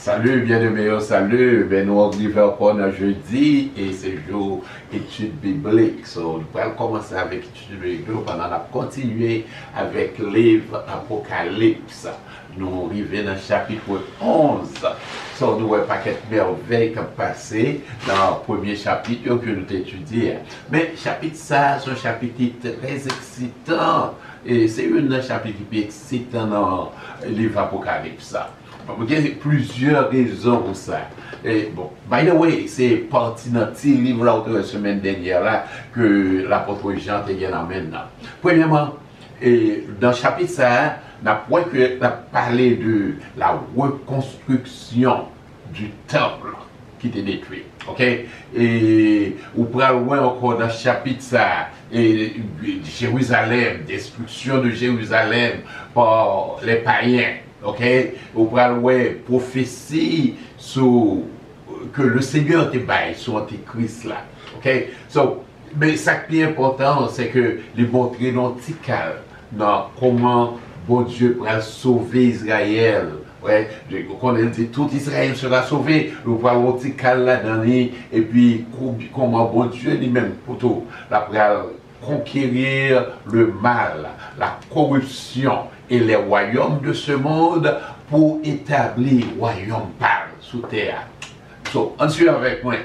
Salut bien-aimés, salut, ben nous arrivons pour un jeudi et c'est jour étude biblique. So, nous allons commencer avec l'étude biblique pendant la continuer avec le livre Apocalypse. Nous arrivons dans le chapitre 11. So, nous avons un paquet de merveilles qui ont passé dans le premier chapitre que nous avons étudié. Mais chapitre ça, c'est un chapitre très excitant. Et c'est un chapitre qui est excitant dans le livre Apocalypse. Il y a plusieurs raisons pour ça. Et bon, by the way, c'est parti dans le livre là, de la semaine dernière là, que l'apôtre Jean te gagné maintenant. Premièrement, dans le chapitre ça, on a parlé de la reconstruction du temple qui était détruit. Ok? Et on parle loin encore dans le chapitre ça, et Jérusalem, destruction de Jérusalem par les païens. Ok, on parle ouais prophétie sur que le Seigneur te baille sur Antichrist là. Ok, so, mais ça qui est important, c'est que les montrer dans comment bon Dieu va sauver Israël. Ouais, quand il dit tout Israël sera sauvé, nous parlons de là-dedans et puis comment bon Dieu lui-même pour la conquérir le mal, la corruption et les royaumes de ce monde pour établir le royaume pâle sous terre. So, on suit avec moi.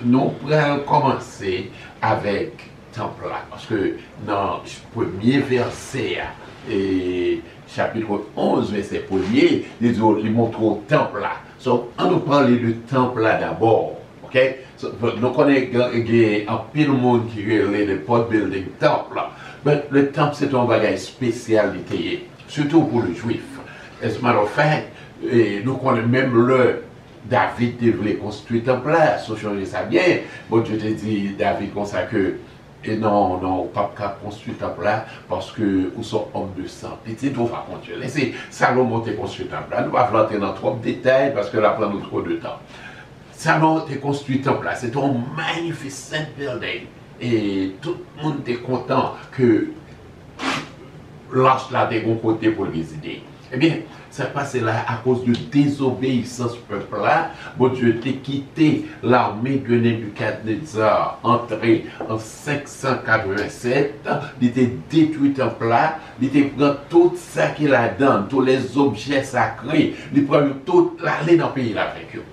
Nous allons commencer avec le temple là, parce que dans le premier verset, et chapitre 11, verset 1er, il montre le temple là. So, on nous parle du temple là d'abord. Ok? So, nous connaissons un pile de monde qui relève le pot building temple. Mais le temple, c'est un bagage spécialité, surtout pour le juif. As a matter of fact, nous connaissons même le David devait construire le temple là. Si changer ça bien, bon Dieu te dit, David, comme ça que, et non, pas construire le temple là, parce que nous sommes hommes de sang. Petit, on va continuer. Laissez Salomon te construire le temple là. Nous ne allons pas rentrer dans trop de détails, parce que là, prend nous trop de temps. Salomon te construit le temple là. C'est un magnificent building. Et tout le monde est content que l'arche là ait un côté pour le visiter. Eh bien, ça passe là à cause de désobéissance du peuple là. Bon Dieu t'a quitté l'armée de Nebuchadnezzar, entré en 587. Il t'a détruit le temple là. Il t'a pris tout ça qu'il a donné, tous les objets sacrés. Il prend tout l'aller dans le pays là avec eux.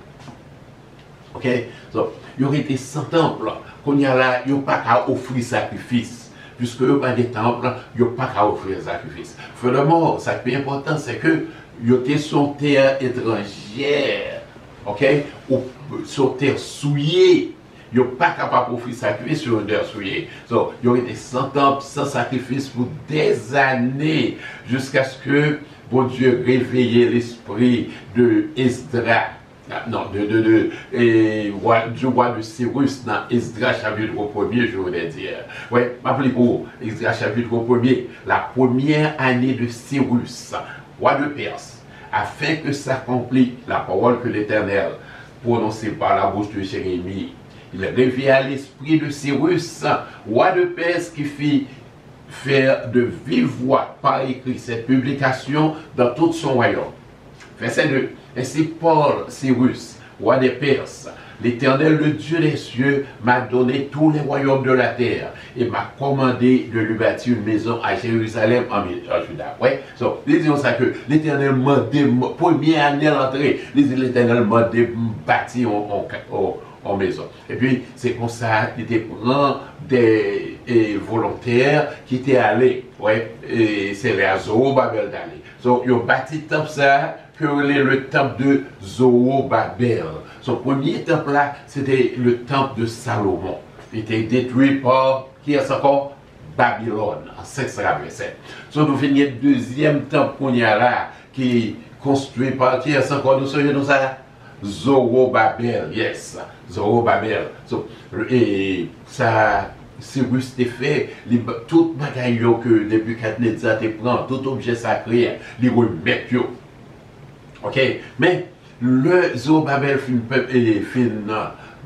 Ok? So, il y aurait été 100 temples. Qu'on y a là, il n'y a pas qu'à offrir sacrifice. Puisque il n'y a pas de temple, il n'y a pas qu'à offrir sacrifice. Furthermore, ce qui est important, c'est que il y a sur terre étrangère. Ok? Ou sur terre souillée. Il n'y a pas capable d'offrir sacrifice sur une terre souillée. So, il y aurait été 100 temples sans sacrifice pour des années. Jusqu'à ce que bon Dieu réveille l'esprit de Esdras. Non, du roi de Cyrus dans Esdras chapitre 1er, je voudrais dire. Oui, m'appelez pour Esdras chapitre 1er, la première année de Cyrus, roi de Perse, afin que s'accomplisse la parole que l'Éternel prononçait par la bouche de Jérémie. Il réveilla l'esprit de Cyrus, roi de Perse, qui fit faire de vive voix par écrit cette publication dans tout son royaume. Verset 2. Ainsi Paul, Cyrus, roi des Perses, l'Éternel, le Dieu des cieux, m'a donné tous les royaumes de la terre et m'a commandé de lui bâtir une maison à Jérusalem en Juda. Ouais, so, disons ça que l'Éternel m'a dit, première année à l'entrée, l'Éternel m'a bâti en maison. Et puis, c'est comme ça qu'il était prend des volontaires qui étaient allés, ouais, et c'est les Zorobabel d'aller. So, ils ont bâti le temple ça, que le temple de Zorobabel. Son premier temple là, c'était le temple de Salomon. Il était détruit par, qui est encore? Babylone, en 527. So, nous finissons le deuxième temple qu'on y a là, qui est construit par, qui est encore, nous savons ça? Zorobabel, yes, Zorobabel. So, et ça, Cyrus t'a fait, tout bagaille que Nebuchadnezzar te prend, tout objet sacré, il remet. Ok, mais le Zorobabel fin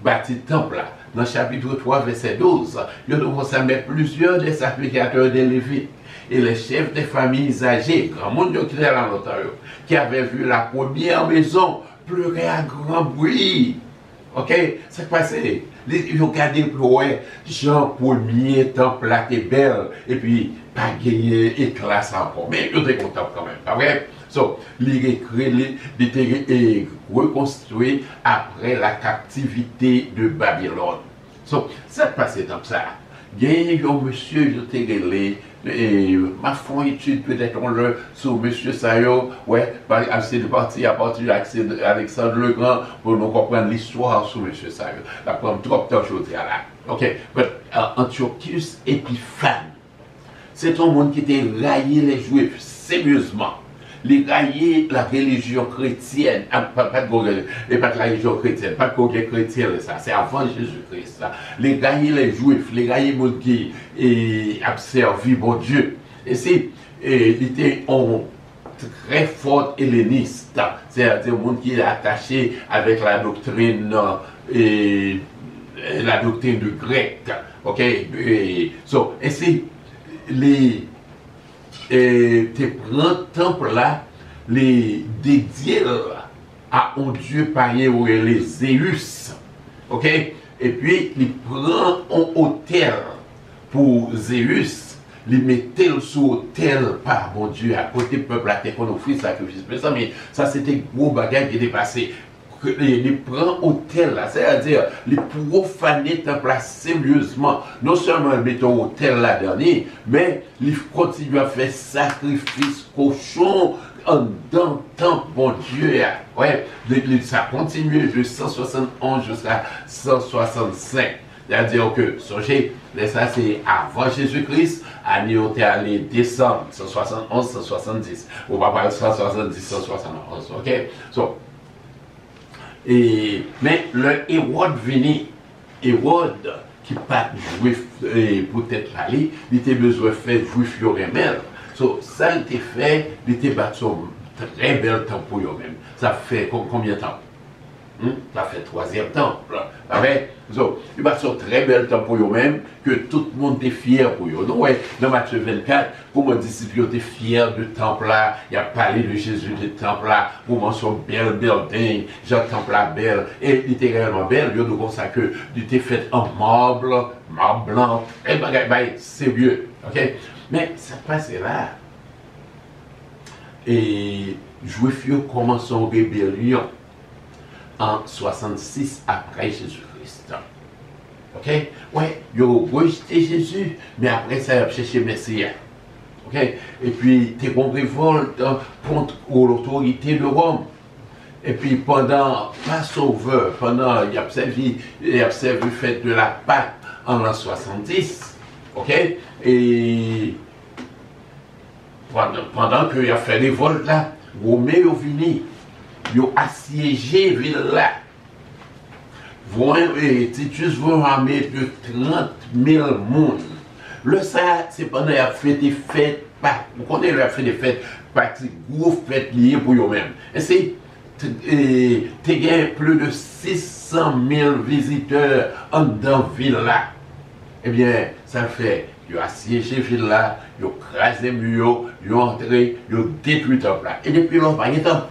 bâti temple là, dans le chapitre 3, verset 12, il commence à mettre plusieurs des sacrificateurs des Lévites et les chefs des familles âgées, grand monde qui était là longtemps, qui avaient vu la première maison pleurer à grand bruit. Ok, ça qui passait. Ils ont gardé pour Jean premier temple là était belle et puis pas gagné éclat encore. Mais ils étaient contents quand même. Pas vrai? So, il était reconstruit après la captivité de Babylone. So, ça qui passait comme ça. Il y a un monsieur, je t'ai réglé. Ma fond étude peut-être on le sur monsieur Sayo, ouais, c'est de partir à partir d'Alexandre le Grand pour nous comprendre l'histoire sur monsieur Sayo. La prendre trop de temps aujourd'hui là. Ok, mais Antiochus Épiphane, c'est un monde qui était raillé les Juifs sérieusement. Les railler la religion chrétienne, pas de la religion chrétienne, pas de chrétien, ça, c'est avant Jésus-Christ. Les railler les Juifs, les railler les gens qui observent bon Dieu. Et c'est, il était un très fort helléniste, c'est-à-dire un monde qui est attaché avec la doctrine du grec. Ok? Et c'est les. Et tu prends temple là, les dédiés à un dieu païen ou les Zéus. Ok? Et puis, il prend un hôtel pour Zéus, il mettait sur hôtel par mon Dieu, à côté du peuple à terre qu'on offrit sacrifice. Mais ça, c'était gros bagage qui était passé. Il prend hôtel là, c'est-à-dire les profaner temple là sérieusement. Non seulement ils mettent hôtel là dernier, mais ils continuent à faire sacrifice cochon dans le temple, bon Dieu. Ouais, ça continue de 171 jusqu'à 165. C'est-à-dire que, songez, ça c'est avant Jésus-Christ, année où tu es allé descendre, 171, 170. On va parler de 170, 171. Ok? So, mais le Hérode venu, Hérode qui n'est pas juif, peut-être allé, il était besoin de faire juif eux-mêmes. So, ça a été fait, il était battu un très bel temps pour eux-mêmes. Ça fait combien de temps? Ça fait 3e temple. So, il va un très bel temps pour eux-mêmes, que tout le monde est fier pour eux. Donc, ouais, dans Matthieu 24, pour mon disciple était fier du temple là, il a parlé de Jésus du temple là, pour mon son bel building, Jean temple là belle, et il était réellement belle, il a comme ça que il était fait en marbre blanc, et c'est vieux, ok? Mais ça passe là. Et Juifs commencent en rébellion en 66 après Jésus-Christ. Ok? Ouais, ils ont rejeté Jésus, mais après ça, ils ont cherché Messie. Ok? Et puis, tu es en révolte contre l'autorité de Rome. Et puis, pendant Passover, pendant, il a observé le fait de la Pâque en l'an 70. Ok? Et pendant qu'il a fait révolte là, Romains sont venus. Ils ont assiégé la ville là. Titus veut ramener de 30 000 personnes. Le ça, c'est pendant qu'il a fait des fêtes. Vous connaissez, il a fait des fêtes, des gros fêtes liées pour eux-mêmes. Et c'est, tu as plus de 600 000 visiteurs dans la ville là. Eh bien, ça fait, ils ont assiégé la ville là, ils ont crasé les murs, ils ont entré, ils ont détruit le temple là. Et depuis lors, pas de temps.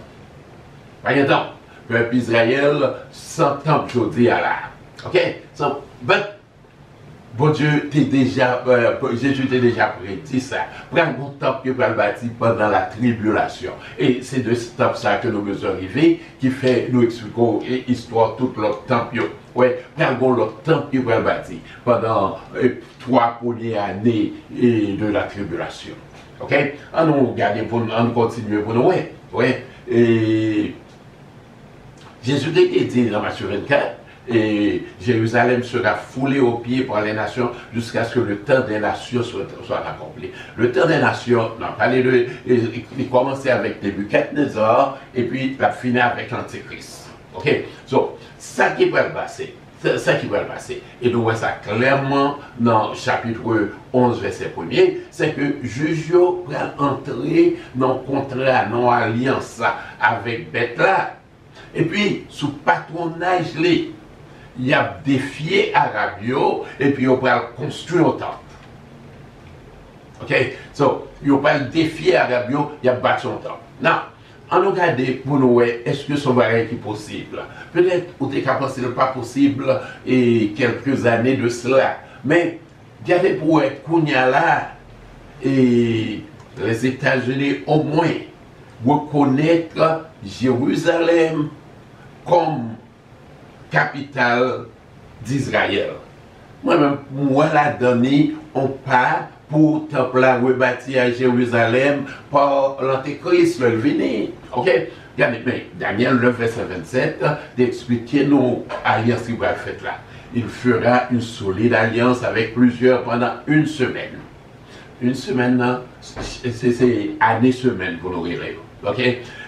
Pas de temps. Le peuple Israël, 100 temple aujourd'hui à là. Ok? So, but, bon Dieu, Jésus t'a déjà prédit ça. Prends un temple qui va le bâtir pendant la tribulation. Et c'est de ce temple ça que nous nous arrivons, qui fait, nous expliquons l'histoire, tout l'autre temple. Ouais, prends l'autre temple qui va le bâtir pendant 3 premières années de la tribulation. Ok? On nous regarde, on continue pour nous. Ouais. Et Jésus a dit dans Matthieu 24, et Jérusalem sera foulée aux pieds par les nations jusqu'à ce que le temps des nations soit accompli. Le temps des nations, on a parlé de, il commençait avec Nebuchadnezzar et puis la finir avec l'Antichrist. Ok? So, ça qui va le passer. Ça qui va le passer. Et nous voyons ça clairement dans le chapitre 11, verset 1er, c'est que juge va entrer dans le contrat, dans l'alliance avec bête là. Et puis, sous patronage, il a défié Arabio et puis il va construire un temple. Ok? So, il va défier Arabio, il a battu un temple. Now, on regarde pour nous, est-ce que ce variant est possible? Peut-être ou t'es capable, ce n'est pas possible et quelques années de cela. Mais, regardez pour être Kounia là, et les États-Unis au moins reconnaître Jérusalem comme capitale d'Israël. Moi-même, moi la donné, on part pour temple rebâti à Jérusalem par l'Antéchrist, le venu. Ok? Regardez, Daniel 9, verset 27, d'expliquer nos alliances qu'il va faire là. Il fera une solide alliance avec plusieurs pendant une semaine. Une semaine, c'est année-semaine pour nous rêver. Ok?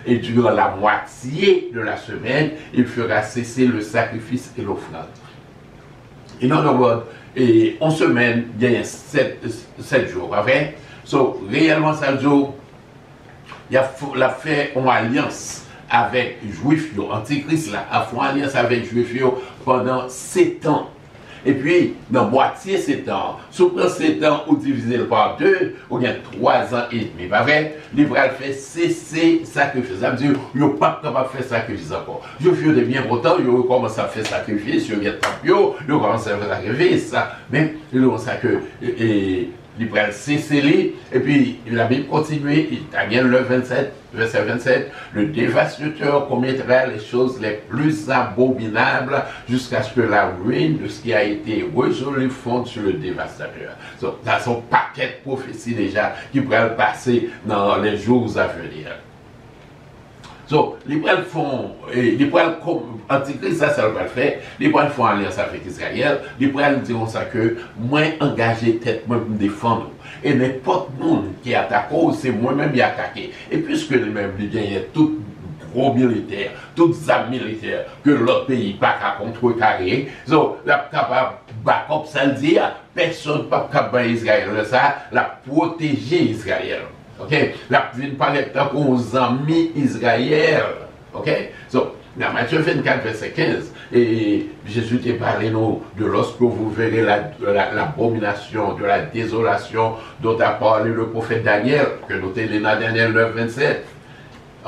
Et durant la moitié de la semaine, il fera cesser le sacrifice et l'offrande. In other words, et en semaine, il y a 7 jours. Okay? So, réellement, 7 jours, il a fait une alliance avec les Juifs, Antichrist là, a fait une alliance avec les Juifs pendant 7 ans. Et puis, dans moitié 7 ans, si on prend 7 ans ou divisé par 2, on a 3 ans et demi. Pas vrai? L'Israël fait cesser sacrifice. Ça veut dire qu'il n'est pas capable de faire sacrifice encore. Je fais de bien pourtant, il commence à faire sacrifice, il y a il commence à faire sacrifice. Mais il commence à que l'Israël cesser et puis la Bible continue, Daniel 27, verset 27, le dévastateur commettra les choses les plus abominables jusqu'à ce que la ruine de ce qui a été résolu fonde sur le dévastateur. So, dans son paquet de prophéties déjà qui pourrait passer dans les jours à venir. So, les poils font, les poils comme Antichrist, ça va le faire, les poils font alliance avec Israël, les poils diront ça que, moins engagé tête, moi, me défendre. Et n'importe monde qui attaque, c'est moi-même qui attaque. Et puisque les-mêmes, ils gagnent tout gros militaire, toutes armes militaires, que l'autre pays pas qu'à contrecarrer, so, la capable, comme ça le dit, personne pas capable d'Israël, ça, la protéger Israël. Ok, la vie parle aux amis Israël. Ok, so, dans Matthieu 24, verset 15, et Jésus t'a parlé nous de lorsque vous verrez l'abomination de la désolation dont a parlé le prophète Daniel, que nous t'ai dans Daniel 9, 27,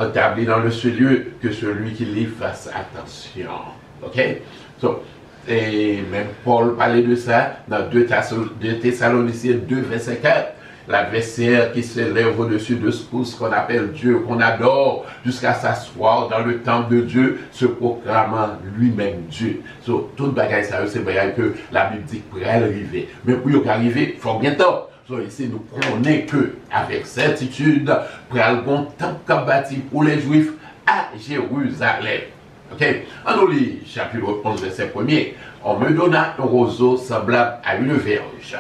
établi dans le seul lieu que celui qui lit fasse attention. Ok, so, et même Paul parlait de ça dans 2 Thessaloniciens 2, verset 4. L'adversaire qui s'élève au-dessus de ce qu'on appelle Dieu, qu'on adore, jusqu'à s'asseoir dans le temple de Dieu, se proclamant lui-même Dieu. So, toute bagaille, ça, c'est vrai que la Bible dit pour arriver. Mais pour y arriver, il faut bien temps. So, ici, nous connaissons que, avec certitude, pour un bon temple bâti pour les Juifs à Jérusalem. Ok? En nous lit, chapitre 11, verset 1er, on me donna un roseau semblable à une verge,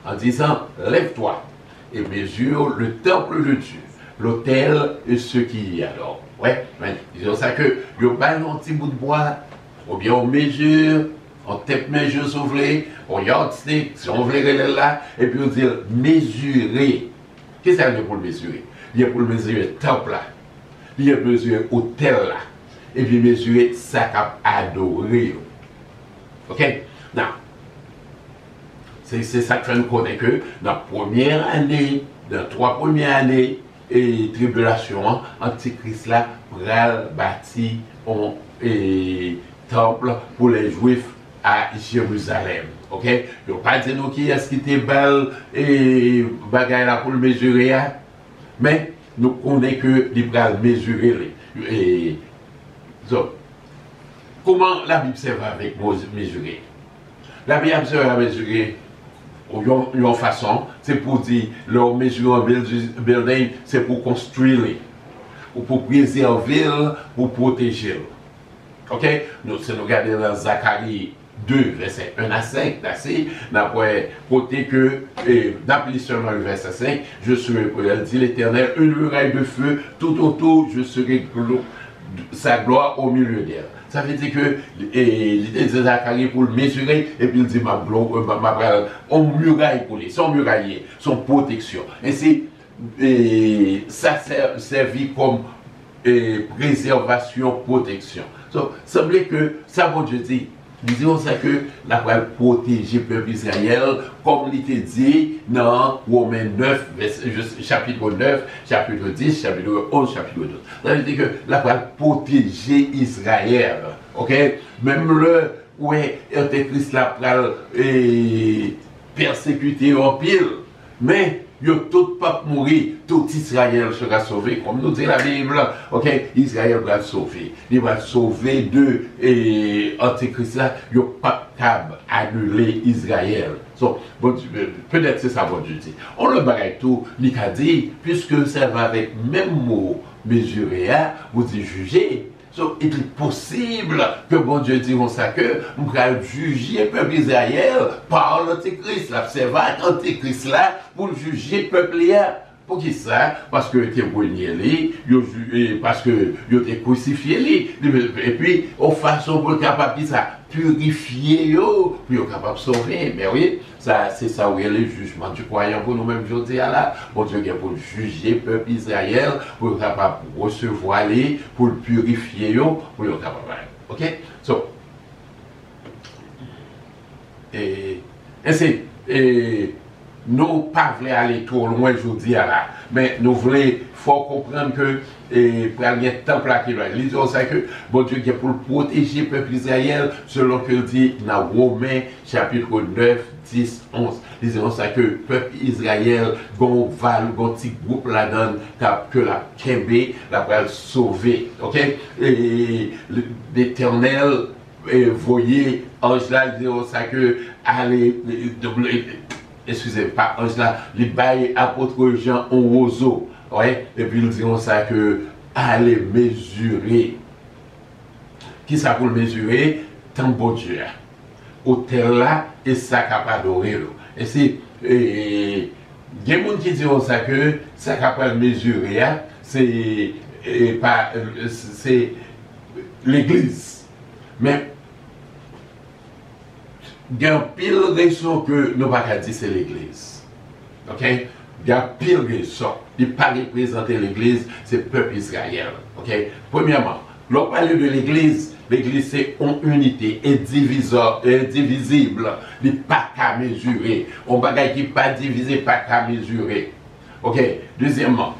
en disant, lève-toi et mesure le temple de Dieu, l'autel et ce qui y adorent. Ouais, disons ça que, il y a un petit bout de bois, ou bien on mesure, on tape mesure soufflé, on yardstick, si on veut là, et puis on dit mesurer. Qu'est-ce que ça veut dire pour le mesurer? Il y a pour le mesurer le temple là, il y a pour mesurer l'autel là, et puis mesurer ça qu'a adoré. Ok? Now, c'est ça que nous connaissons que dans la première année, dans les 3 premières années, et tribulation, Antichrist là, pral bâti un temple pour les Juifs à Jérusalem. Ok? Je ne vais pas dire nous qui est-ce qui était belle et bagaille là pour le mesurer, mais nous connaissons que il pral mesurer. So, comment la Bible sert avec mesurer? La Bible sert à mesurer. Une façon, c'est pour dire, leur mesure en building, c'est pour construire, ou pour préserver, pour protéger. Ok? Nous, si nous regardons dans Zacharie 2, verset 1 à 5, d'après côté que, d'après seulement le verset 5, je serai pour elle, dit l'Éternel, une muraille de feu, tout autour, je serai sa gloire au milieu d'elle. Ça veut dire que l'idée de Zacharie pour le mesurer, et puis il dit ma gloire, on muraille pour lui, son murailler, son protection. Ainsi, ça servi comme préservation, protection. So, semblait que ça, bon Dieu dit, Disons ça que la va protéger le peuple Israël, comme il était dit dans Romains 9, chapitre 9, chapitre 10, chapitre 11, chapitre 12. Ça veut dire que la va protéger Israël. Ok? Même le, ouais, Antéchrist la va persécuter en pile. Mais yo tout pas mourir, tout Israël sera sauvé. Comme nous dit la Bible, ok, Israël va sauver. Il va sauver de Antéchrist là, yo pas capable annuler Israël. So, bon, peut-être c'est ça bon Dieu dit. On le bagaille tout, il a dit, puisque ça va avec même mot mesuré, vous dites juger. So, il est possible que bon Dieu dise ça que nous allons juger le peuple Israël par l'Antéchrist. C'est vrai l'Antéchrist là pour juger le peuple là. Pour qui ça? Parce que tu es brûlé, parce que tu es crucifié. Et puis, en façon pour être capable de ça, purifier, pour être capable de sauver. Mais oui, c'est ça où est le jugement du croyant pour nous-mêmes aujourd'hui. Là, bon Dieu est pour juger le peuple Israël, pour être capable de recevoir les, pour le purifier, pour être capable. Ok? So, nous ne pas voulons aller trop loin aujourd'hui là, mais nous voulons faut comprendre que pour aller un temple là qui va. Ils disent ça que bon Dieu est pour protéger le peuple Israël selon que dit dans Romains chapitre 9, 10, 11. Ils disent ça que le peuple Israël gon val gon petit groupe là-dedans que la Kembe la va sauver. OK? Et l'Éternel voyez ange là ils disent ça que allez excusez pas ange là les bail apôtre Jean en roseau. Ouais, et puis ils diront ça que aller mesurer. Qui ça pour le mesurer? Tant bon Dieu. Hôtel là, et ça capable d'adorer. Et c'est. Il y a des gens qui diront ça que ça capable mesurer, c'est l'église. Mais il y a pile raison que nous ne pouvons pas dire c'est l'église. Ok? Il y a pire raison. Il ne pas représenter l'église, c'est le peuple Israël. Ok? Premièrement, lorsqu'on parle de l'église, l'église c'est une unité, indivisible, il n'est pas qu'à mesurer. On bagaille qui n'est pas divisé, pas qu'à mesurer. Ok? Deuxièmement,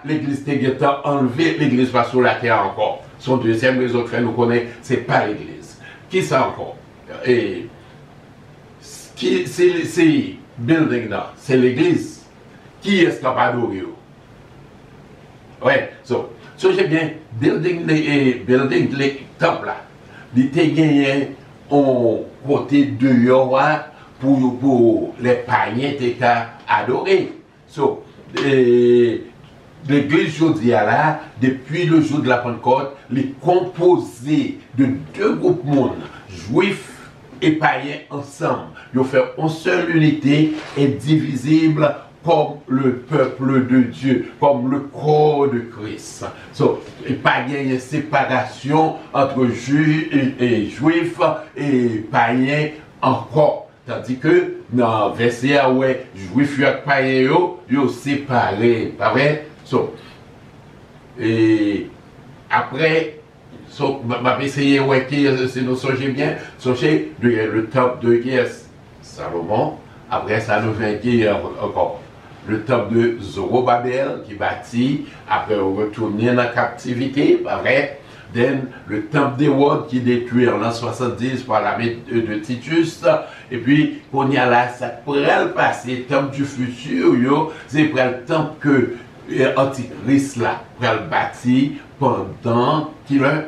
l'église est enlevée, l'église pas sur la terre encore. Son deuxième raison que nous connaissons, ce n'est pas l'église. Qui c'est encore? Et c'est building là, c'est l'église. Qui est-ce capable d'adorer? Ouais, j'ai bien building les temples là. Il était gagné en côté de Yowa pour les païens qui adorer. L'église aujourd'hui là, depuis le jour de la Pentecôte, est composée de deux groupes monde, juifs et païens ensemble. Ils fait une seule unité indivisible comme le peuple de Dieu, comme le corps de Christ. Il n'y a pas de séparation entre juifs et païens encore. Tandis que dans le verset où juifs et païens sont séparés. Pas vrai? Et après, je vais essayer si nous songez bien, songez le temple de Salomon, après ça nous vient encore le temple de Zorobabel qui bâtit, après retourner dans la captivité, pas vrai? Then, le temple d'Hérode qui détruit en l'an 70 par l'armée de Titus, et puis qu'on y a là, ça pourrait le passer, le temple du futur, c'est le temple que l'Antichrist là, pourrait le bâtir pendant qu'il a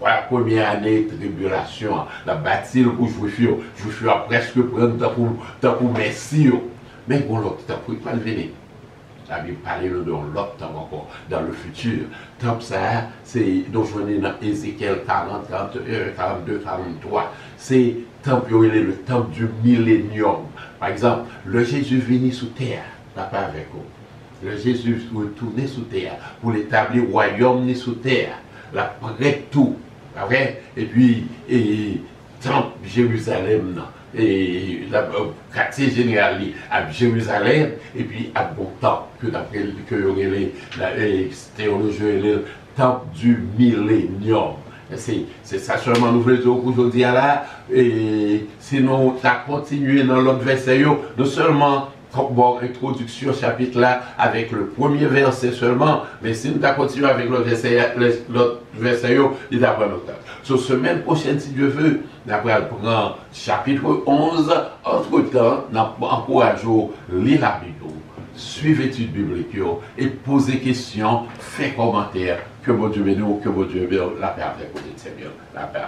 la première année de tribulation, la bâtir pour Juifs a presque prendre pour Messie. Mais bon, l'autre temps, pour ne pas le venir. La Bible parle de l'autre temps encore, dans le futur. Tant ça, c'est, donc je venais dans Ézéchiel 40, 41, 42, 43. C'est le temps du millénium. Par exemple, le Jésus venu sous terre, pas avec vous. Le Jésus retourné sous terre pour l'établir royaume sous terre. La près tout. Vrai? Et puis, temple Jérusalem, et le quartier général à Jérusalem, et puis à bon temps, que d'après que les théologiens, le temple du millénium. C'est ça seulement nous voulons dire aujourd'hui là. Et sinon, tu as continué dans l'autre verset, non seulement bon, introduction chapitre là avec le premier verset seulement, mais si nous avons continué avec l'autre verset, il va prendre notre temps. Sur semaine prochaine, si Dieu veut, nous allons prendre chapitre 11. Entre-temps, nous encourageons lire la Bible, suivre l'étude biblique et poser questions, faire commentaires. Que mon Dieu bénisse, que mon Dieu bénisse, la paix avec vous, Seigneur, la paix.